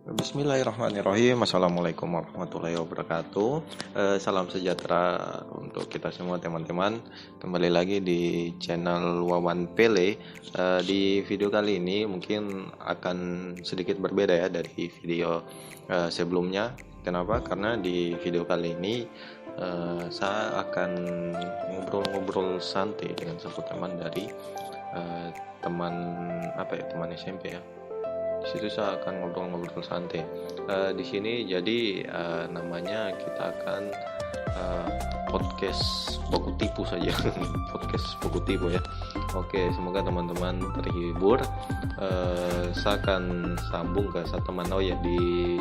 Bismillahirrahmanirrahim. Assalamualaikum warahmatullahi wabarakatuh. Salam sejahtera untuk kita semua teman-teman. Kembali lagi di channel Wawan Pele. Di video kali ini mungkin akan sedikit berbeda ya dari video sebelumnya. Kenapa? Karena di video kali ini saya akan ngobrol-ngobrol santai dengan satu teman dari teman SMP ya. Di situ saya akan ngobrol-ngobrol santai. Di sini jadi namanya kita akan podcast Boku Tipu saja. Podcast Boku Tipu ya. Oke, semoga teman-teman terhibur. Saya akan sambung ke satu teman. Oh ya, di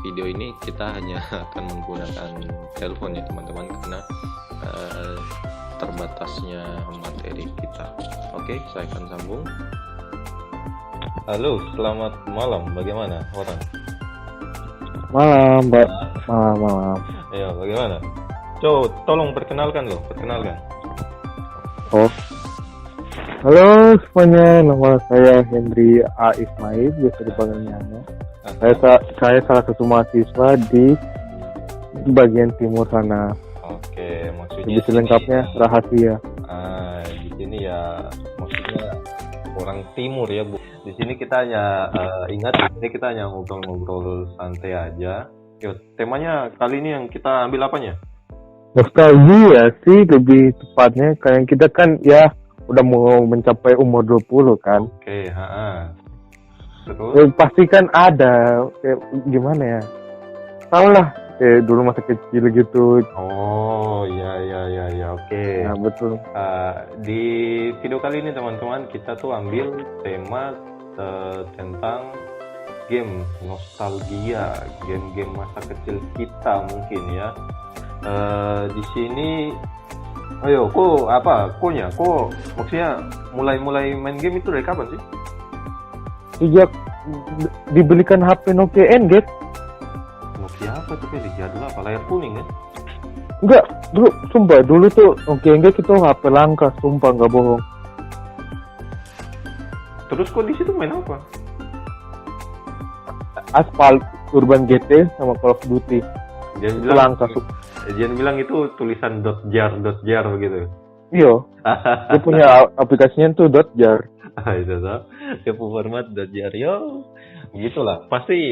video ini kita hanya akan menggunakan telepon ya teman-teman, karena terbatasnya materi kita. Oke, saya akan sambung. Halo, selamat malam. Bagaimana orang? Malam, Mbak. Malam. Ya, bagaimana? Coba tolong perkenalkan. Oh. Halo semuanya, nama saya Hendri A. Ismail, biasa dipanggil Nyanya. Saya salah satu mahasiswa di bagian timur sana. Oke, maksudnya lebih selengkapnya rahasia. Di sini ya maksudnya orang timur ya, Bu. Di sini kita hanya ingat di sini kita hanya ngobrol-ngobrol santai aja. Yo, temanya kali ini yang kita ambil apanya? Nostalgia sih lebih tepatnya, kayak kita kan ya udah mau mencapai umur 20 kan. Oke, Terus? Pasti kan ada kayak gimana ya? Tahu lah, dulu masa kecil gitu. Oh, ya, oke. Nah, betul. Di video kali ini teman-teman kita tuh ambil tema tentang game nostalgia, game-game masa kecil kita mungkin ya. Di sini, ayo, kok maksudnya mulai main game itu dari kapan sih? Sejak dibelikan HP Nokia N-Gage. Nokia apa tuh, jadul apa, layar kuning ya? Enggak, dulu tuh Nokia N-Gage itu HP langka, sumpah nggak bohong. Terus kok di situ main apa? Asphalt, Urban GT, sama Call of Duty. Jangan bilang itu tulisan .jar begitu. Iya. Dia punya aplikasinya tuh .jar. Itu tuh. Dia format .jar. Yo, begitulah. Pasti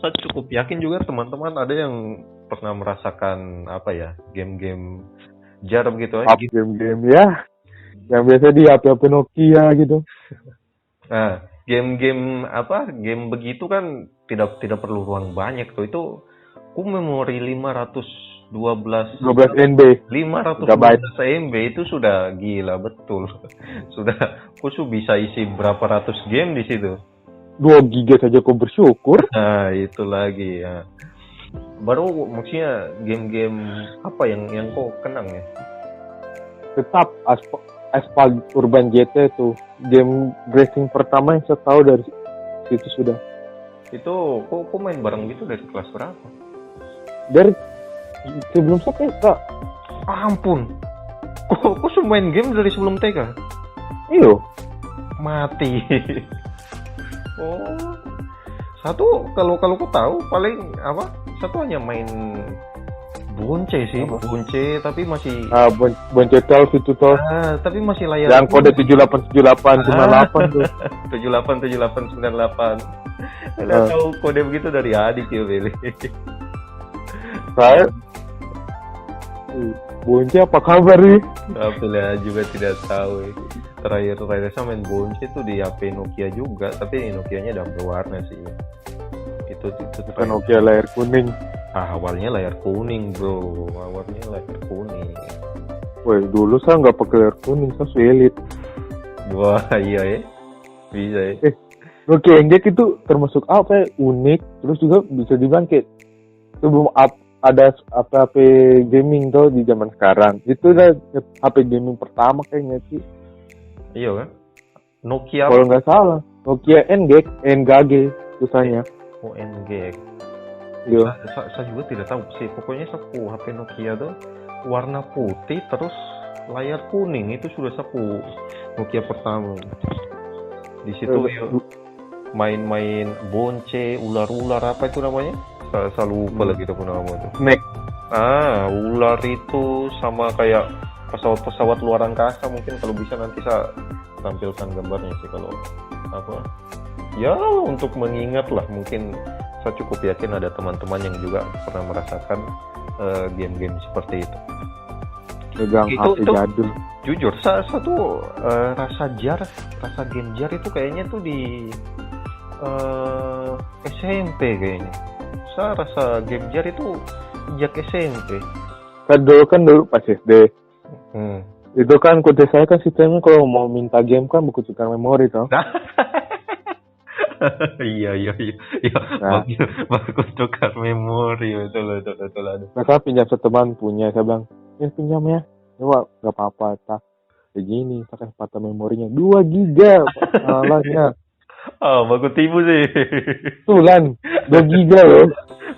saya cukup yakin juga teman-teman ada yang pernah merasakan game-game jar begitu ya. Game-game ya. Yang biasa di HP Nokia gitu. Nah, game begitu kan tidak perlu ruang banyak tuh. Itu memori 512 MB 512 MB itu sudah gila betul. Aku bisa isi berapa ratus game di situ. 2 GB saja kok bersyukur. Nah, itu lagi ya. Baru maksudnya game-game apa yang kau kenang ya? Tetap Asphalt Urban GT tuh game racing pertama yang saya tahu dari situ sudah. Itu kok main bareng gitu dari kelas berapa? Dari sebelum saya TK. Ampun. Kok main game dari sebelum TK? Iyo. Mati. Oh. Satu kalau kau tahu paling satu hanya main Bonce sih, Bonce tapi masih Bonce Tel itu toh. Tapi masih layar. Yang kode 789898 tuh. 787898. Udah tahu kode begitu dari adik ya, Beli. Saya Bonce apa kabar nih? Tapi juga tidak tahu. Terakhir saya main Bonce itu di HP Nokia juga, tapi Nokianya udah berwarna sih. Itu Nokia layar kuning. Awalnya layar kuning, bro. Woi, dulu saya nggak pakai layar kuning, saya sulit. Wah, iya ya. Bisa ya. Nokia N-Gage itu termasuk unik, terus juga bisa dibilang kayak sebelum ada HP gaming tuh di zaman sekarang. Itu udah HP gaming pertama kayaknya sih. Iya kan? Nokia. Kalau nggak salah, Nokia N-Gage susahnya. Oh, N-Gage. Iya. Saya juga tidak tahu sih. Pokoknya sapu HP Nokia tuh warna putih terus layar kuning, itu sudah sapu Nokia pertama. Di situ main-main bonce, ular-ular apa itu namanya? Selalu lupa lagi itu nama itu. Snack. Ular itu sama kayak pesawat-pesawat luar angkasa, mungkin kalau bisa nanti saya tampilkan gambarnya sih kalau apa. Ya untuk mengingat lah, mungkin saya cukup yakin ada teman-teman yang juga pernah merasakan game-game seperti itu. Pegang HP jadul. Jujur, saya tuh rasa game jar itu kayaknya tuh di SMP kayaknya. Saya rasa game jar itu sejak SMP. Kan dulu pas SD. Itu kan kode saya kan sistemnya kalau mau minta game kan buku tukar memori toh. Iya. Nah. Bagus tukar memori, betul. Nah, saya pinjam teman punya, saya bilang, pinjam ya. Coba nggak apa-apa, tak begini, saya kasih patah memorinya 2 giga, salahnya. Bagus tipu sih. Tulan, 2 giga loh.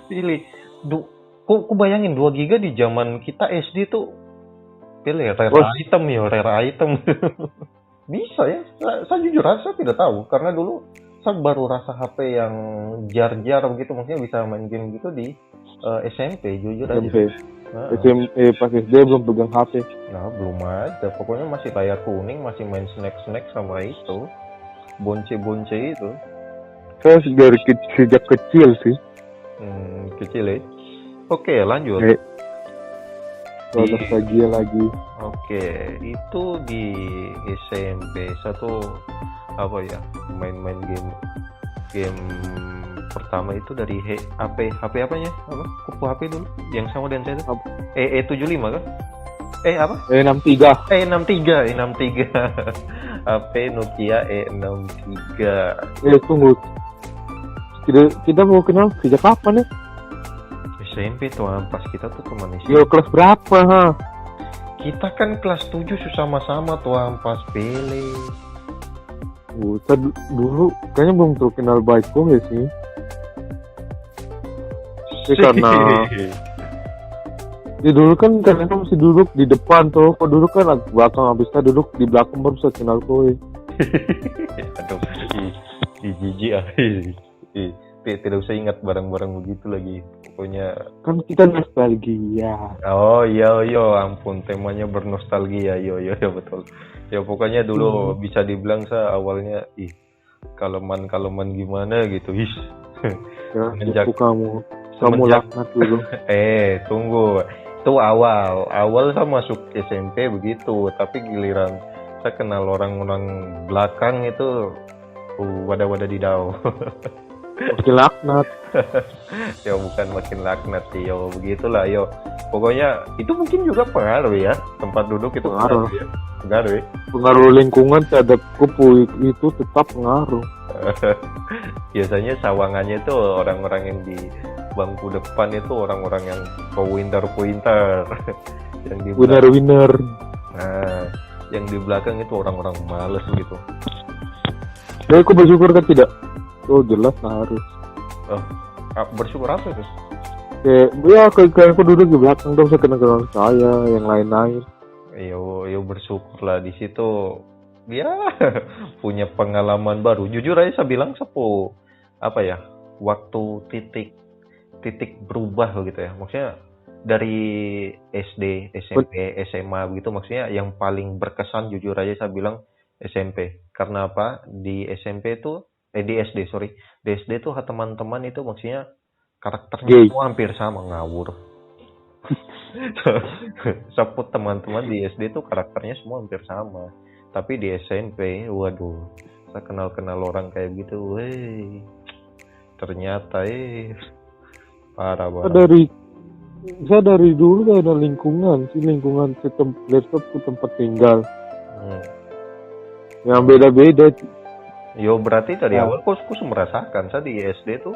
Pilih. Ku bayangin 2 giga di zaman kita SD tuh. Pilih rare item. Bisa ya. Saya jujur aja saya tidak tahu karena dulu saya baru rasa HP yang jar-jar begitu, maksudnya bisa main game gitu di SMP, jujur aja. SMP pas SD belum pegang HP. Nah, belum ada. Pokoknya masih layar kuning, masih main snack sama itu. Bonce itu. Saya dari sejak kecil sih. Kecil ya. Oke, lanjut. Nostalgia lagi. Oke, itu di SMP satu apa ya, main game pertama itu dari HP apanya? Apa? Kupu HP dulu yang sama dengan saya itu. E75 kan? Apa? E63. E63. HP Nokia E63. Tunggu. Kita mau kenal sejak kapan ya? SMP tuh, pas kita tuh teman SMP. Yo, kelas berapa, ha? Kita kan kelas 7 sama-sama tuh pas Pele. Dulu kayaknya belum terkenal baik kok ya sih. Karena dulu kan kalian masih duduk di depan tuh, kok duduk kan belakang, habis kita duduk di belakang baru bisa kenal kowe. Aduh, jijik tidak usah ingat barang-barang begitu lagi. Pokoknya kan kita nostalgia. Oh iya, ampun, temanya bernostalgia. Yo betul. Ya pokoknya dulu bisa dibilang saya awalnya kaleman gimana gitu. Ya, kamu laknat dulu. Tunggu. Itu awal saya masuk SMP begitu, tapi giliran saya kenal orang-orang belakang itu wadaw. Makin laknat. Ya bukan makin laknat sih, yo begitulah yo. Pokoknya itu mungkin juga pengaruh ya, tempat duduk itu pengaruh ya. Pengaruh lingkungan terhadap kupu itu tetap pengaruh. Biasanya sawangannya itu orang-orang yang di bangku depan itu orang-orang yang pointer yang di winner. Nah, yang di belakang itu orang-orang males gitu. Ya, aku bersyukur kan tidak. Oh jelas harus. Bersyukur apa itu? Kayak aku duduk di belakang dong, saya kenal saya, yang lain-lain. Yo bersyukurlah di situ. Ya punya pengalaman baru. Jujur aja saya bilang waktu titik berubah gitu ya. Maksudnya dari SD, SMP, SMA begitu, maksudnya yang paling berkesan jujur aja saya bilang SMP. Karena apa? Di SMP tuh di SD tuh teman-teman itu maksudnya karakternya semua hampir sama, ngawur. Seput teman-teman di SD tuh karakternya semua hampir sama, tapi di SMP waduh, saya kenal orang kayak gitu, ternyata parah banget. Saya dari dulu ada lingkungan tempat tinggal yang beda-beda. Yo berarti dari awal aku merasakan saya di SD tuh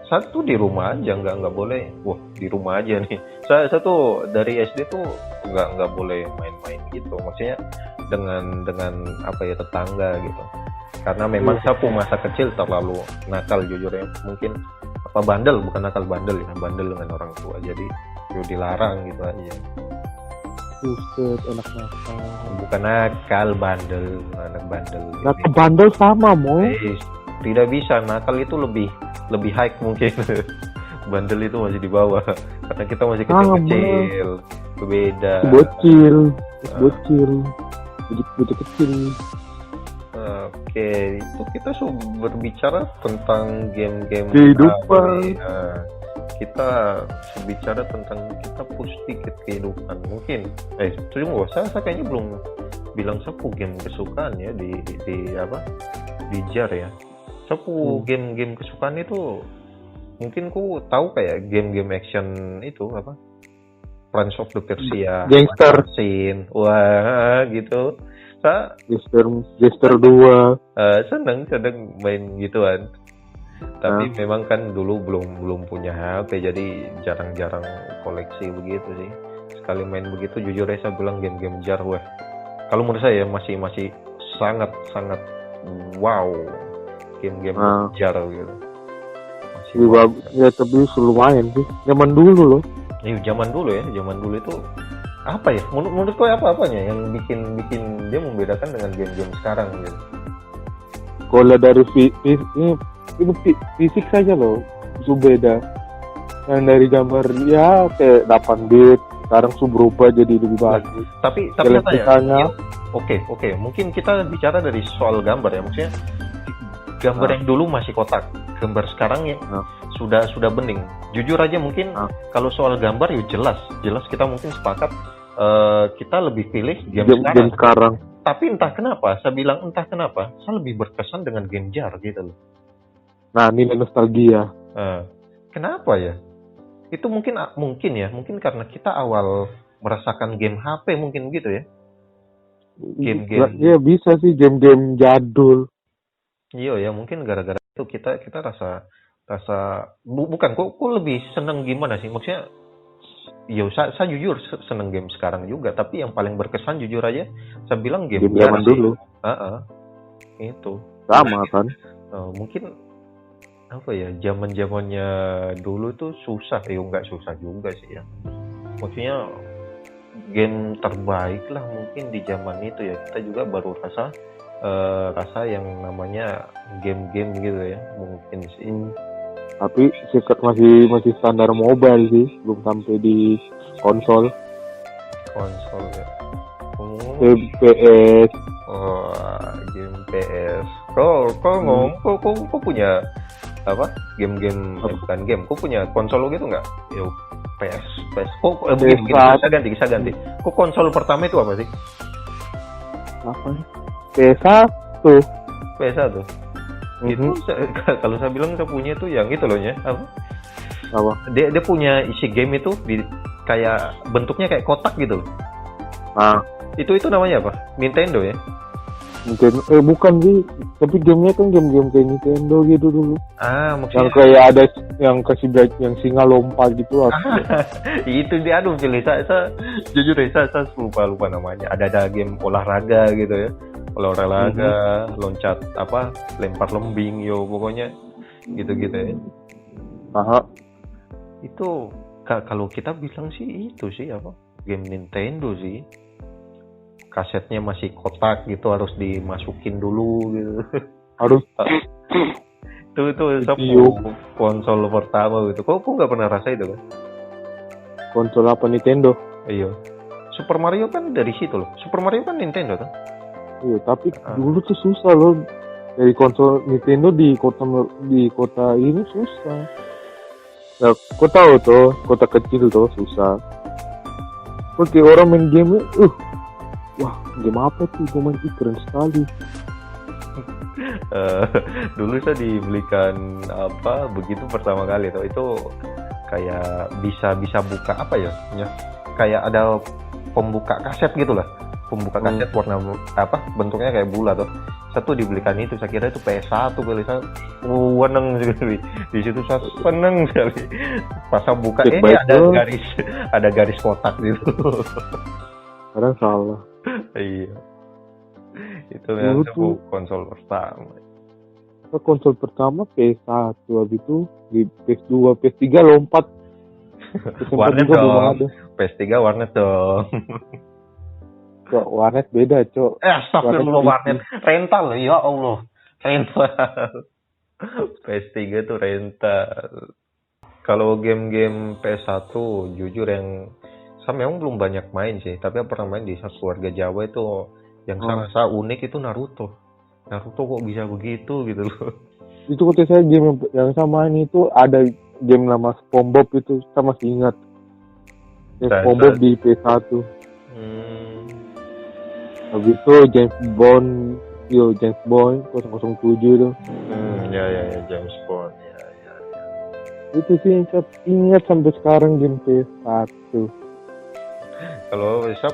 saya tuh di rumah aja, nggak boleh. Wah, di rumah aja nih. Saya tuh dari SD tuh nggak boleh main-main gitu. Maksudnya dengan tetangga gitu. Karena memang saya masa kecil terlalu nakal jujur ya. Mungkin bukan nakal, bandel dengan orang tua. Jadi dilarang gitu aja. Buset, enak nakal. Bukan nakal, bandel, anak bandel. Nakal bandel sama, Mo. Tidak bisa, nakal itu lebih high mungkin. Bandel itu masih di bawah karena kita masih kecil-kecil. Beda. Bocil. Bocil kecil. Oke, itu kita berbicara tentang game-game Kehidupan. Kita berbicara tentang kita push tiket kehidupan mungkin. Tunggu, saya kayaknya belum bilang sapu game kesukaan ya di jar ya. Sapu game-game kesukaan itu mungkin ku tahu kayak game-game action itu apa? Prince of the Persia, Gangster. Wah, gitu. Gangster 2. Seneng main gituan. Tapi memang kan dulu belum punya HP, jadi jarang-jarang koleksi begitu sih. Sekali main begitu, jujur aja saya bilang game-game jar, wah. Kalau menurut saya masih sangat wow game-game jar gitu. Masih bagus ya, tapi lumayan sih. Zaman dulu loh. Iya, zaman dulu itu apa ya? Menurut kau apa-apanya yang bikin dia membedakan dengan game-game sekarang gitu? Kalau dari fisik saja loh, itu beda. Yang dari gambar ya kayak 8 bit, sekarang berubah jadi lebih bagus. Tapi katanya, oke, mungkin kita bicara dari soal gambar ya, maksudnya gambar yang dulu masih kotak, gambar sekarang ya sudah bening. Jujur aja mungkin kalau soal gambar ya jelas kita mungkin sepakat kita lebih pilih game sekarang. Tapi entah kenapa, saya lebih berkesan dengan game jar gitu loh. Nah, nilai nostalgia. Kenapa ya? Itu mungkin karena kita awal merasakan game HP mungkin gitu ya. Game-game. Ya bisa sih game-game jadul. Iya ya, mungkin gara-gara itu kita rasa bukan kok lebih seneng gimana sih? Maksudnya saya jujur seneng game sekarang juga, tapi yang paling berkesan jujur aja saya bilang game zaman dulu. Itu. Sama kan? Mungkin apa ya, zaman-zamannya dulu tuh susah, nggak susah juga sih ya. Maksudnya game terbaik lah mungkin di zaman itu ya, kita juga baru rasa yang namanya game-game gitu ya mungkin sih. Tapi masih standar mobile sih, belum sampai di konsol ya. PS. Game PS. Kau ngomong, kau punya apa? Game-game bukan game. Kau punya konsol gitu nggak? Yo, PS. Kok begini, bisa ganti. Kok konsol pertama itu apa sih? Apa nih? PS1. Itu kalau saya bilang saya punya itu yang itu loh ya. Apa? Dia punya isi game itu kayak bentuknya kayak kotak gitu loh. Itu namanya apa? Nintendo ya? Nintendo, bukan sih, tapi gamenya kan game-game kayak Nintendo gitu dulu. Maksudnya yang kayak ada yang kasih yang singa lompat gitu. Itu dia, pilih saya jujur saya lupa namanya. Ada game olahraga gitu ya. Olahraga, loncat lempar lembing pokoknya gitu-gitu ya. Itu kalau kita bilang sih itu sih game Nintendo sih. Kasetnya masih kotak gitu, harus dimasukin dulu gitu. Harus itu konsol pertama gitu. Kok nggak pernah rasa itu kan? Konsol apa Nintendo? Iya. Super Mario kan dari situ loh. Super Mario kan Nintendo kan? Iya, tapi dulu tuh susah loh. Dari konsol Nintendo di kota ini susah. Nah, kau tahu tuh, kota kecil tuh susah. Oke, orang main game, wah, game apa tuh? Gue main keren sekali. Dulu saya dibelikan begitu pertama kali tuh, itu kayak bisa buka kayak ada pembuka kaset gitu lah. Pembuka kaset warna bentuknya kayak bulat tuh. Satu dibelikan itu, saya kira itu PS1 kali. Saya seneng sekali di situ, saya seneng sekali pas saya buka ini ada garis kotak gitu. Kadang salah. Iya, itu yang konsol pertama. Konsol pertama PS1, habis itu di PS2, PS3 lompat. Warnet dong. PS3 warnet dong. Cok, warnet beda, Cok. Astagfirullah, warnet rental ya Allah. Rental. PS3 tuh rental. Kalau game-game PS1 jujur yang saya memang belum banyak main sih, tapi yang pernah main di satu keluarga Jawa itu yang sangat unik itu Naruto. Naruto kok bisa begitu gitu loh. Itu waktu saya game yang sama ini itu ada game nama SpongeBob itu, saya masih ingat. Yang SpongeBob di PS1. Habis itu James Bond 007 tuh. Ya James Bond. Itu sih yang saya ingat sampai sekarang game PS1. Kalau saya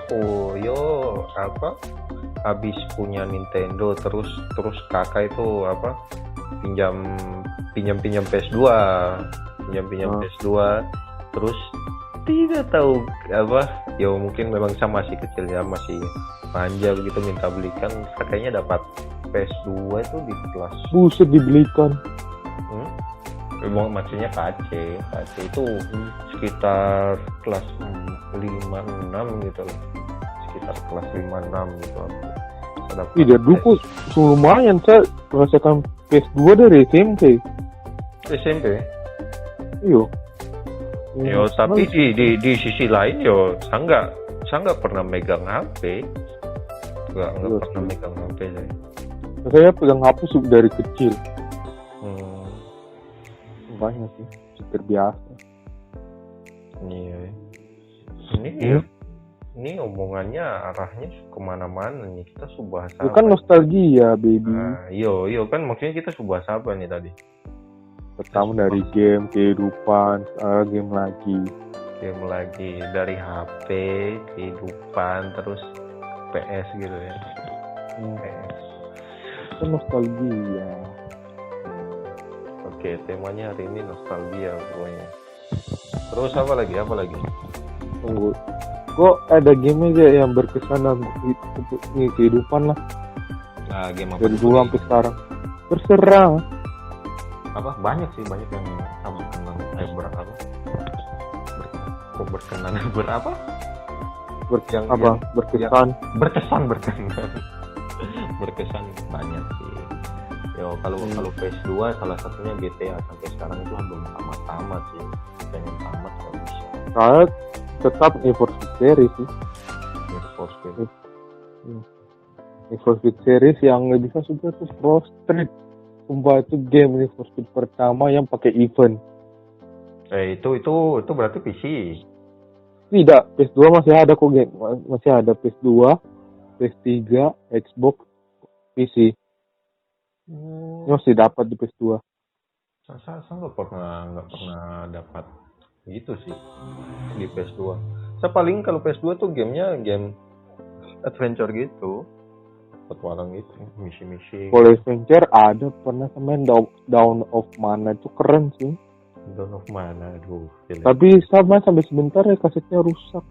habis punya Nintendo terus kakak itu pinjam PS2 PS2 terus tidak tahu ya mungkin memang saya masih kecil ya, masih manja begitu minta belikan, kayaknya dapat PS2 itu di kelas Buset dibelikan. Maksudnya KC itu sekitar kelas 5-6 gitu loh, sekitar kelas 5-6 gitu. Tidak dulu lumayan, saya merasakan PS2 dari SMP. Iya. Yo, tapi di sisi lain saya nggak pernah megang HP, nggak pernah megang HP saya. Saya pegang HP dari kecil. Banyak sih, terbiasa. Iya. Ini omongannya arahnya kemana-mana nih, kita bahas apa? Itu kan nostalgia, baby. Iya kan maksudnya kita bahas apa nih tadi? Pertama dari game, kehidupan, game lagi dari HP, kehidupan, terus PS gitu ya. PS. Itu nostalgia. Oke, temanya hari ini nostalgia pokoknya. Terus apa lagi? Tunggu. Kok ada game aja yang berkesan dalam kehidupan lah. Nah, game apa? Dari dulu sampai sekarang. Terserah. Banyak yang sama kenang berkesan banyak sih. Kalau PS2 salah satunya GTA, sampai sekarang itu belum tamat sih, pengen tamat nggak bisa. Saya tetap Need for Speed series sih. Need for Speed series yang nggak bisa juga tuh Pro Street. Sumpah itu game Need for Speed pertama yang pakai event. Itu berarti PC. Tidak, PS2 masih ada kok game. Masih ada PS2, PS3, Xbox, PC. Masih dapat di PS2. Saya nggak pernah dapat gitu sih di PS2. Saya paling kalau PS2 tuh gamenya game adventure gitu, petualang gitu, misi-misi. Kalau adventure ada pernah main Dawn of Mana, itu keren sih. Dawn of Mana, aduh. Tapi sampai sebentar ya kasetnya rusak.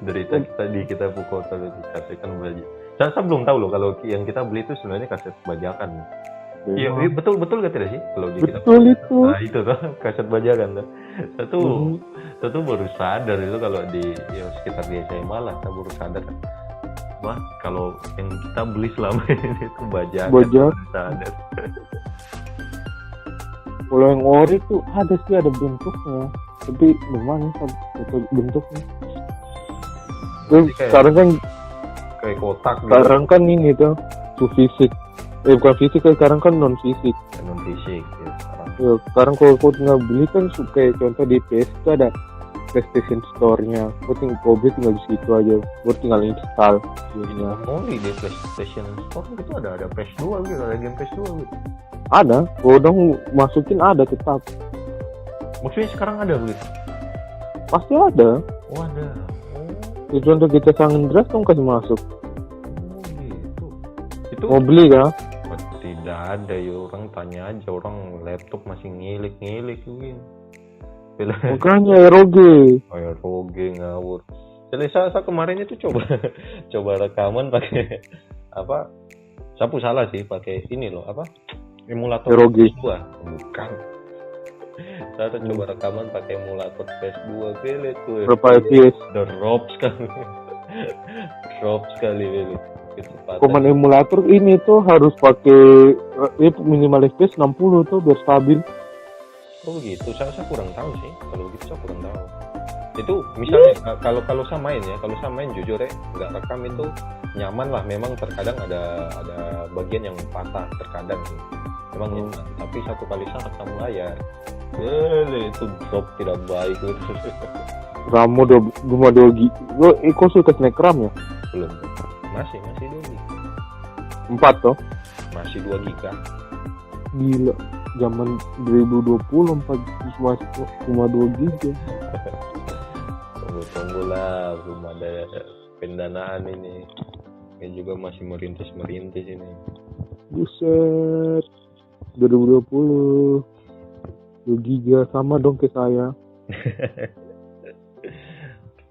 Dari tadi kita pukul tadi kasihkan belajar. Saya belum tahu loh kalau yang kita beli itu sebenarnya kaset bajakan. Iya, betul gak tidak sih kalau betul kita itu. Nah, itu tuh kaset bajakan tuh. Saya tuh baru sadar itu kalau di sekitar di SMA lah, saya baru sadar. Wah, kalau yang kita beli selama ini itu bajakan. Sadar. Kalau yang ori tuh ada bentuknya, tapi gimana bentuknya? Sekarang kan kayak kotak gitu. Sekarang kan ini tuh fisik. Bukan fisik, sekarang kan non fisik ya sekarang. Sekarang kalau kau tinggal beli kan kayak contoh di PS itu ada PlayStation Store-nya. Kau beli tinggal di situ aja. Kau tinggal install gamenya. Di PlayStation Store itu ada PS2 gitu, ada game PS2 gitu. Ada, kau dong masukin ada tetap. Maksudnya sekarang ada begitu? Pasti ada. Oh, ada. Contoh kita San Andreas dong kasih masuk. Gitu. Itu mau beli kan? Tidak ada ya, orang tanya aja, orang laptop masih ngilik gitu. Makanya ROG ngawur. Jadi saya kemarin itu coba rekaman pakai apa? Sapu salah sih pakai ini loh, emulator ROG. bukan. Saya tuh coba rekaman pakai emulator PS2 Bele tuh. Berapa FPS? Drop sekali. Drop sekali Bele. Kecepatan. Command emulator ini tuh harus pakai minimal FPS 60 tuh biar stabil. Oh begitu, saya kurang tahu sih. Kalau begitu saya kurang tahu. Itu misalnya kalau saya main ya, kalau saya main jujur ya, nggak rekam itu nyaman lah. Memang terkadang ada bagian yang patah terkadang sih. Memang nyaman. Tapi satu kali saya rekam layar, itu drop tidak baik itu. RAM 2 GB. Kok suka snack RAM ya? Belum. Masih 2 GB. 4 tuh. Masih 2 GB. Gila. Zaman 2020 cuma 2 GB. Tunggulah belum ada pendanaan ini. Ini juga masih merintis ini. Buset. 2020 2 GB sama dong ke saya.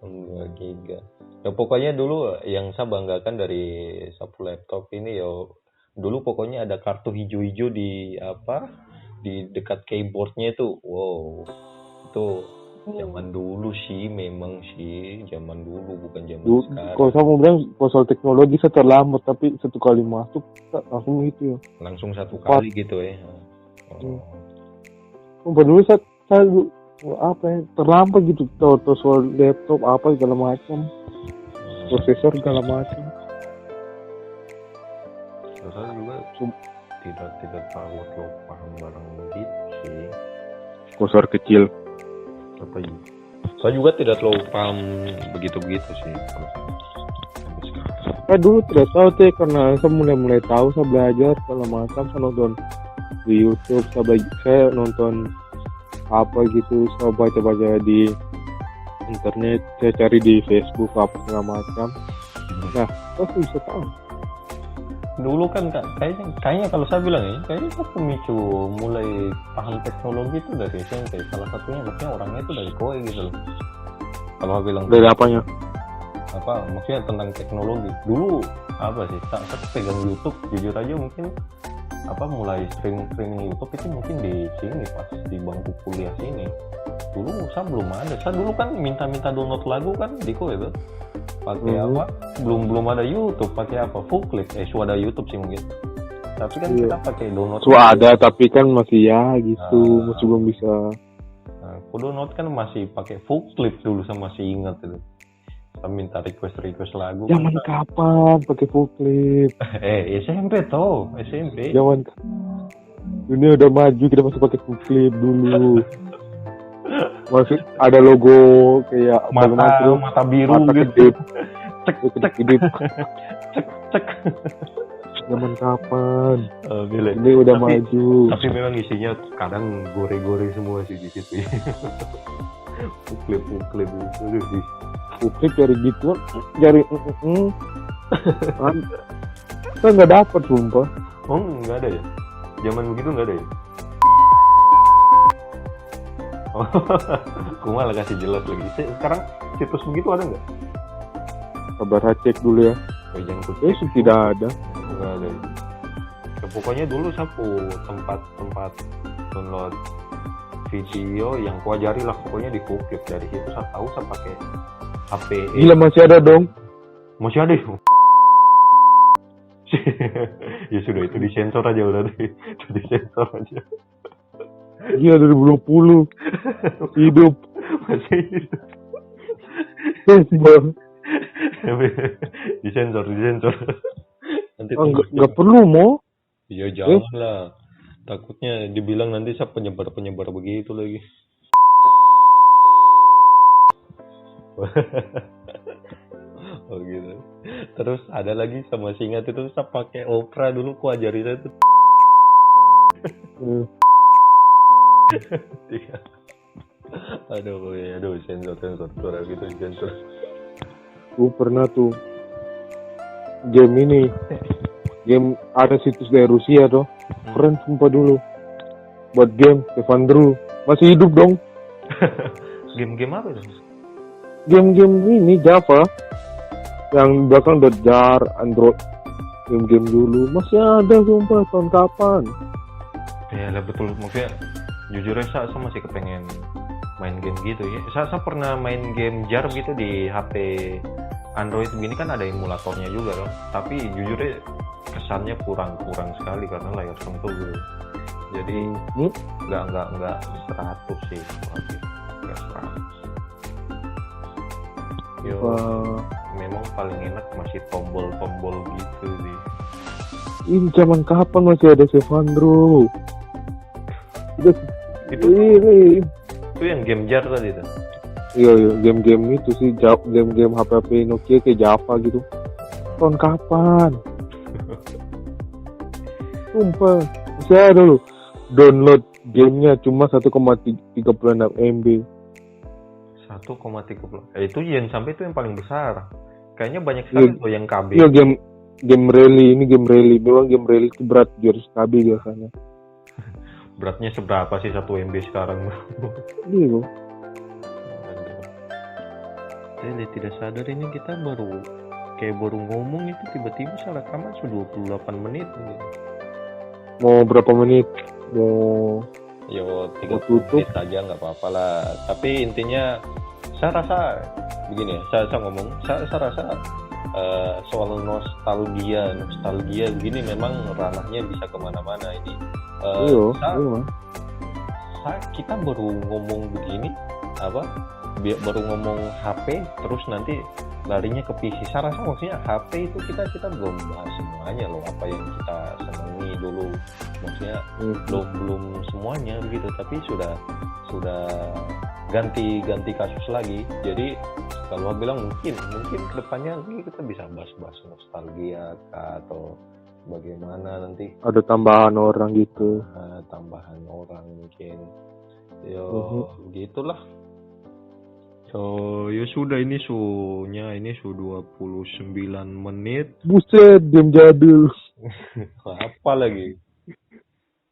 2 GB. Ya pokoknya dulu yang saya banggakan dari sapu laptop ini ya, dulu pokoknya ada kartu hijau-hijau di dekat keyboardnya itu. Wow. Itu zaman dulu sih, memang sih zaman dulu, bukan zaman sekarang. Kalau saya mau bilang soal teknologi saya terlambat, tapi satu kali masuk langsung itu ya. Langsung satu kali gitu ya. Dulu saya terlambat gitu tahu soal laptop apa segala macam, prosesor segala macam. Saya juga tidak tahu paham barang gitu sih. Prosesor kecil. Apa ini? Saya juga tidak terlalu paham begitu sih kalau sampai sekarang. Saya dulu tidak tahu tuh, karena saya mulai tahu, saya belajar segala macam, saya nonton di YouTube, saya nonton apa gitu, saya baca di internet, saya cari di Facebook apa segala macam. Nah, saya bisa tahu. Dulu kan kayaknya kalau saya bilang ya, kayaknya saya pemicu mulai paham teknologi itu dari SMP. Salah satunya maksudnya orangnya itu dari koe gitu loh. Kalau saya bilang Dari apanya? maksudnya tentang teknologi. Dulu apa sih? Saya pegang YouTube, jujur aja mungkin mulai streaming YouTube itu mungkin di sini pas di bangku kuliah sini. Dulu saya belum ada. Saya dulu kan minta download lagu kan di koe itu. Pakai belum ada YouTube, pakai apa? Fullclip. Sudah ada YouTube sih mungkin. Tapi kan kita pakai download. Ada, tapi kan masih ya gitu, masih belum bisa. Nah, download kan masih pakai Fullclip dulu, saya masih ingat itu. Saya minta request lagu. Zaman kapan pakai Fullclip? SMP toh, SMP. Zaman dunia udah maju, kita masih pakai Fullclip dulu. Masih ada logo kayak mata biru gitu. Cek. Zaman kapan? Ini udah maju. Tapi memang isinya kadang gore-gore semua sih di situ. Fullclip itu. Fullclip cari gituan, cari kan nggak dapat sumpah. Oh nggak ada ya? Zaman begitu nggak ada ya? Aku malah kasih jelas lagi. Sekarang situs begitu ada nggak? Kabar cek dulu ya. Tidak ada. Nggak ada. Ya, pokoknya dulu sapu tempat download video yang kuajari lah pokoknya di Fullclip. Dari situ saya tahu saya pakai HP. Gila, masih ada dong. Masih ada. Ya sudah, itu disensor aja udah deh. Itu disensor aja. Gila, 2020 hidup masih hidup. disensor nanti nggak perlu mau. Iya janganlah, takutnya dibilang nanti saya penyebar begitu lagi. Oh gitu. Terus ada lagi sama ingat itu saya pakai Opera dulu, ku ajari saya tuh. Aduh, sensor suara gitu sensor. Gue pernah tuh game ada situs dari Rusia tuh, keren sumpah dulu. Buat game Evandro masih hidup dong. Game apa itu? Game ini Java, yang belakang .jar, Android. Game dulu masih ada sumpah, tahun kapan? Ya lah betul, maksudnya jujur aja saya masih kepengen main game gitu ya. Saya pernah main game jar gitu di HP Android begini kan, ada emulatornya juga loh. Tapi jujur aja kesannya kurang sekali karena layar sentuh gitu. Jadi nggak 100 sih, nggak 100. Yo, memang paling enak masih tombol-tombol gitu sih. Ini zaman kapan masih ada Sevandro? Itu yang game jar tadi tuh. Iya, game-game itu sih, game-game HP Nokia kayak Java gitu. Tahun kapan? Sumpah, saya ada loh download gamenya cuma 1,36 MB. 1,30. Itu yang sampai itu yang paling besar. Kayaknya banyak sekali tuh yang KB. Iya, game rally, ini game rally. Memang game rally itu berat 200 KB biasanya. Beratnya seberapa sih 1 MB sekarang? Iya loh. Saya tidak sadar ini kita baru ngomong itu tiba-tiba salah rekaman sudah 28 menit. Mau berapa menit? Mau Yo, 30 tutup menit aja nggak apa-apa lah. Tapi intinya saya rasa begini ya, saya ngomong, saya rasa soal nostalgia begini memang ranahnya bisa kemana-mana ini. Kita baru ngomong begini, baru ngomong HP, terus nanti larinya ke PC. Saya rasa maksudnya HP itu kita belum bahas semuanya loh, apa yang kita senangi dulu. Maksudnya belum semuanya begitu, tapi sudah ganti kasus lagi. Jadi kalau bilang mungkin kedepannya ini kita bisa bahas nostalgia atau bagaimana nanti. ada tambahan orang gitu. Tambahan orang mungkin. Gitulah. So, ya sudah, ini suhunya ini suhu 29 menit. Buset, game jadul. Apa lagi?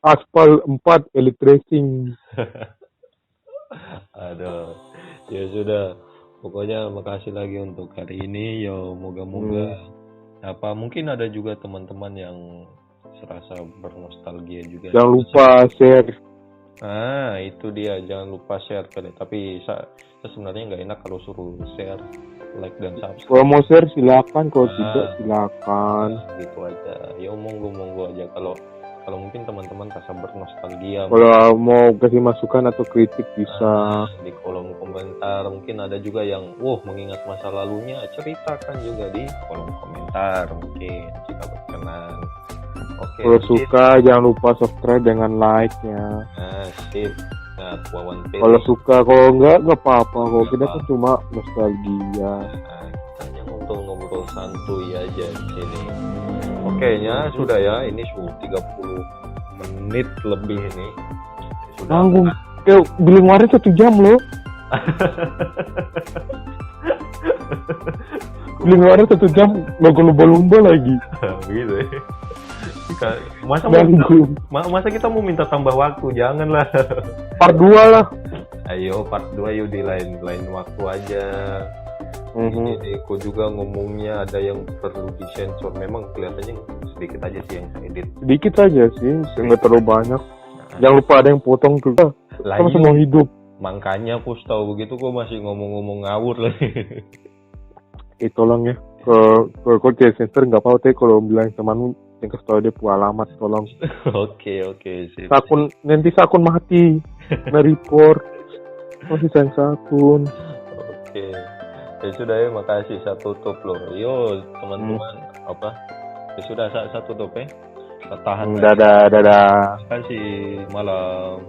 Aspal 4 Elite Racing. Aduh. Ya sudah. Pokoknya makasih lagi untuk hari ini. Ya moga-moga mungkin ada juga teman-teman yang serasa bernostalgia juga. Jangan lupa share. Itu dia, jangan lupa share kali. Tapi saya sebenarnya nggak enak kalau suruh share, like dan subscribe. Kalau mau share silakan, kalau tidak silakan. Gitu aja. Ya monggo aja kalau mungkin teman-teman rasa bernostalgia. Kalau mau kasih masukan atau kritik bisa di kolom komentar. Mungkin ada juga yang mengingat masa lalunya, ceritakan juga di kolom komentar mungkin jika berkenan. Oke. Kalau suka jangan lupa subscribe dengan like-nya. Sip. Nah, Wawan Pele. Kalau suka, kalau enggak apa-apa. Kalau kita kan cuma nostalgia. Kita hanya ngobrol santuy aja di sini. Oke, sudah ya. Ini sudah 30 menit lebih ini. Sudah. Tanggung. Beli kemarin 1 jam loh. Beli kemarin 1 jam, lumba-lumba lagi. Begitu ya. Masa kita mau minta tambah waktu? Janganlah. Part 2 lah. Ayo part 2 yuk di lain waktu aja. Jadi aku juga ngomongnya ada yang perlu disensor. Memang kelihatannya sedikit aja sih yang saya edit. Sedikit aja sih, nggak terlalu banyak. Jangan lupa ada yang potong juga. Sama semua hidup. Makanya aku tahu begitu kok masih ngomong ngawur lagi. Tolong ya. Kalau dia sensor nggak apa-apa, tapi kalau bilang temanmu yang kasih tahu dia alamat, tolong. Oke, sip. Nanti akun mati, nge-report, masih sensor akun. Oke. Ya sudah ya, makasih, saya tutup loh. Yo teman-teman, ya sudah saya tutup ya. Saya tahan. Dadah. Terima kasih, malam.